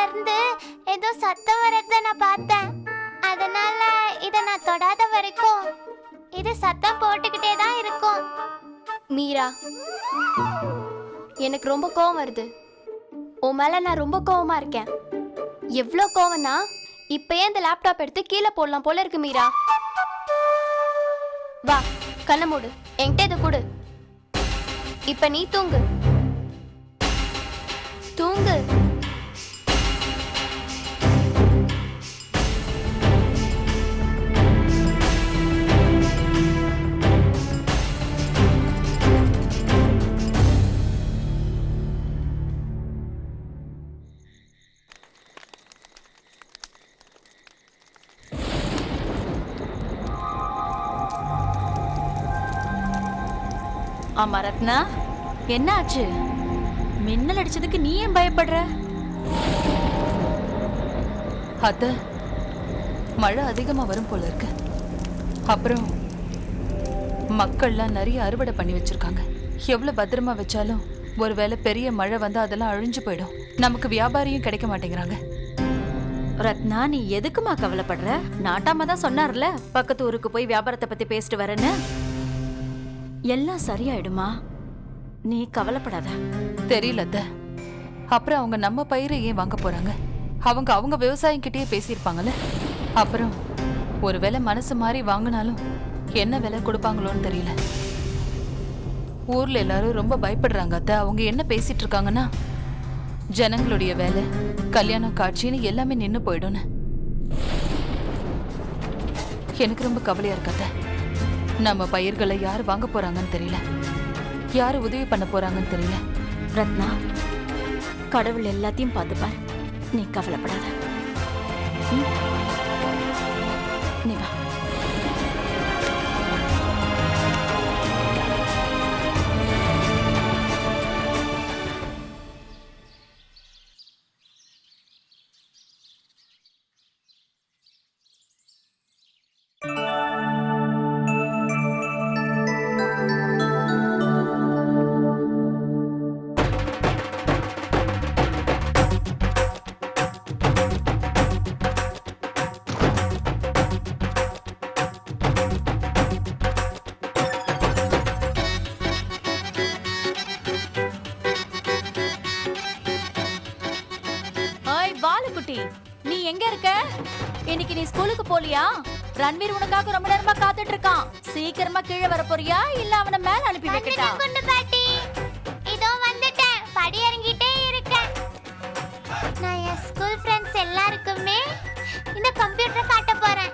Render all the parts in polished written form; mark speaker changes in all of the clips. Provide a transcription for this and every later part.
Speaker 1: இருந்து ஏதோ சத்தம் வரத நான் பார்த்தேன். அதனால இத நான் தொடாத வரைக்கும் இது சத்தம் போட்டுக்கிட்டே தான் இருக்கும்.
Speaker 2: மீரா, எனக்கு ரொம்ப கோவம் வருது. உன் மேல நான் ரொம்ப கோவமா இருக்கேன். எவ்வளோ கோவம்னா இப்பயே இந்த லேப்டாப் எடுத்து கீழே போடலாம் போல இருக்கு. மீரா, வா, கண்ணை மூடு, என்கிட்ட இதை கொடு. இப்ப நீ தூங்கு, தூங்கு.
Speaker 3: ஆமா ரத்னா, என்ன ஆச்சு? மின்னல் அடிச்சதுக்கு நீ ஏன் பயப்படுற?
Speaker 4: அத்த, மழை அதிகமா வரும் போல இருக்கு. அப்புறம் மக்கள்லாம் நிறைய அறுவடை பண்ணி வச்சிருக்காங்க. எவ்வளவு பத்திரமா வச்சாலும் ஒருவேளை பெரிய மழை வந்து அதெல்லாம் அழிஞ்சு போயிடும். நமக்கு வியாபாரியும் கிடைக்க மாட்டேங்கிறாங்க.
Speaker 3: ரத்னா, நீ எதுக்குமா கவலைப்படுற? நாட்டாம தான் சொன்னார்ல, பக்கத்து ஊருக்கு போய் வியாபாரத்தை பத்தி பேசிட்டு வரேன்னு. எல்லாம் சரியாயிடுமா, நீ கவலைப்படாத.
Speaker 4: தெரியல அத்த. அப்புறம் அவங்க நம்ம பயிரை ஏன் வாங்க போறாங்க? அவங்க விவசாயம் கிட்டயே பேசியிருப்பாங்கல்ல. அப்புறம் ஒருவேளை மனசு மாறி வாங்கினாலும் என்ன விலை கொடுப்பாங்களோன்னு தெரியல. ஊர்ல எல்லாரும் ரொம்ப பயப்படுறாங்க அத்த. அவங்க என்ன பேசிட்டு இருக்காங்கன்னா, ஜனங்களுடைய வேலை, கல்யாணம், காட்சின்னு எல்லாமே நின்னு போயிடும்னு. எனக்கு ரொம்ப கவலையா இருக்காத. நம்ம பயிர்களை யாரு வாங்க போறாங்கன்னு தெரியல, யாரு உதவி பண்ண போறாங்கன்னு தெரியல.
Speaker 3: ரத்னா, கடவுள் எல்லாத்தையும் பார்த்துப்பார், நீ கவலைப்படாத. நீ வா. பாலுக்குட்டி, நீ எங்க இருக்க? இன்னைக்கு நீ ஸ்கூலுக்கு போலியா? ரன்வீர் உனக்காக ரொம்ப நேரமா காத்துட்டு இருக்கான். சீக்கிரமா கீழே வர போறியா இல்ல அவனை மேல அனுப்பி வைக்கட்டா?
Speaker 1: குண்டு பாட்டி, இதோ வந்துட்டேன். படி இறங்கிட்டே இருக்கேன். நான் என் ஸ்கூல் ஃப்ரெண்ட்ஸ் எல்லாருக்குமே இந்த கம்ப்யூட்டரை காட்ட போறேன்.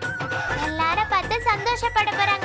Speaker 1: எல்லாரும் பார்த்து சந்தோஷப்பட போறாங்க.